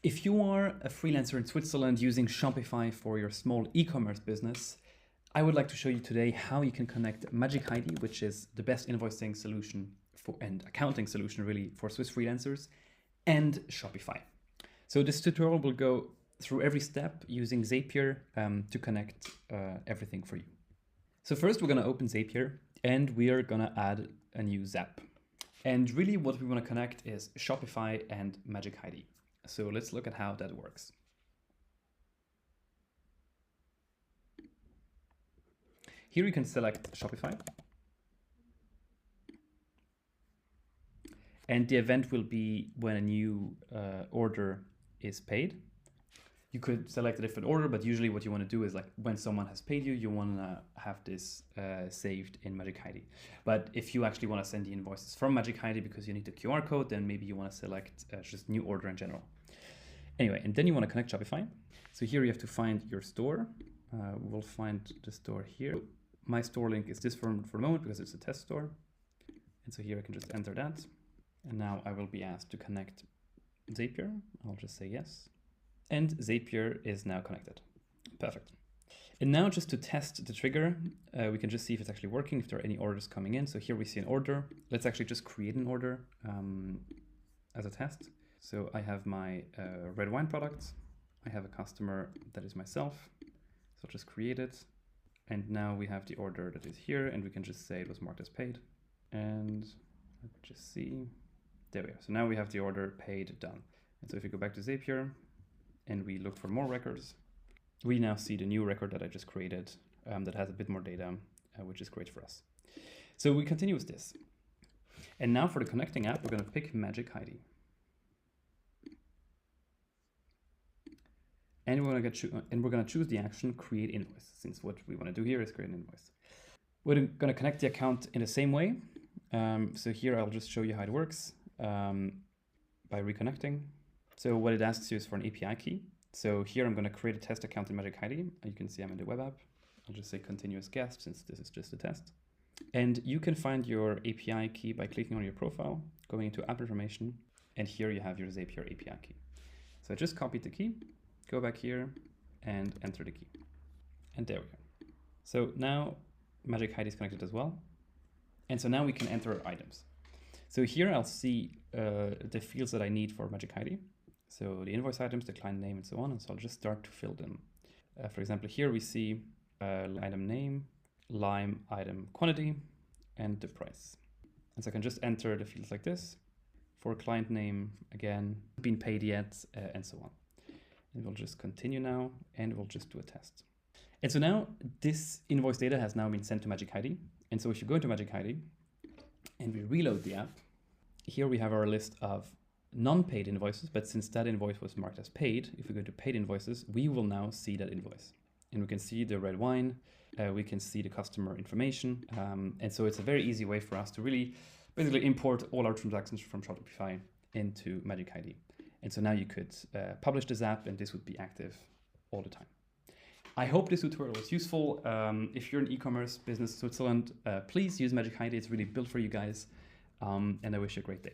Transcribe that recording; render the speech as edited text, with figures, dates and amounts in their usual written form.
If you are a freelancer in Switzerland using Shopify for your small e-commerce business, I would like to show you today how you can connect Magic Heidi, which is the best invoicing solution and accounting solution really for Swiss freelancers, and Shopify. So this tutorial will go through every step using Zapier to connect everything for you. So first we're going to open Zapier and we are going to add a new Zap. And really what we want to connect is Shopify and Magic Heidi. So let's look at how that works. Here you can select Shopify. And the event will be when a new order is paid. You could select a different order, but usually what you want to do is like when someone has paid you, you want to have this saved in Magic Heidi. But if you actually want to send the invoices from Magic Heidi because you need the QR code, then maybe you want to select just new order in general. Anyway, and then you want to connect Shopify. So here you have to find your store. We'll find the store here. My store link is this for the moment because it's a test store. And so here I can just enter that. And now I will be asked to connect Zapier. I'll just say yes. And Zapier is now connected. Perfect. And now just to test the trigger, we can just see if it's actually working, if there are any orders coming in. So here we see an order. Let's actually just create an order as a test. So I have my red wine products. I have a customer that is myself. So I'll just create it. And now we have the order that is here and we can just say it was marked as paid. And let's just see. There we are. So now we have the order paid, done. And so if we go back to Zapier and we look for more records, we now see the new record that I just created that has a bit more data, which is great for us. So we continue with this. And now for the connecting app, we're going to pick Magic Heidi. And we're going to choose the action create invoice, since what we want to do here is create an invoice. We're going to connect the account in the same way. So here I'll just show you how it works by reconnecting. So what it asks you is for an API key. So here I'm going to create a test account in Magic Heidi. You can see I'm in the web app. I'll just say continuous guest since this is just a test. And you can find your API key by clicking on your profile, going into app information, and here you have your Zapier API key. So I just copied the key, go back here and enter the key. And there we go. So now Magic Heidi is connected as well. And so now we can enter our items. So here I'll see the fields that I need for Magic Heidi. So the invoice items, the client name, and so on. And so I'll just start to fill them. For example, here we see item name, line item quantity, and the price. And so I can just enter the fields like this. For client name, again, been paid yet, and so on. And we'll just continue now, and we'll just do a test. And so now this invoice data has now been sent to Magic Heidi. And so if you go into Magic Heidi and we reload the app, here we have our list of non-paid invoices, but since that invoice was marked as paid, if we go to paid invoices, we will now see that invoice. And we can see the red wine, we can see the customer information. And so it's a very easy way for us to really basically import all our transactions from Shopify into Magic Heidi. And so now you could publish this app and this would be active all the time. I hope this tutorial was useful. If you're an e-commerce business in Switzerland, please use Magic Heidi. It's really built for you guys. And I wish you a great day.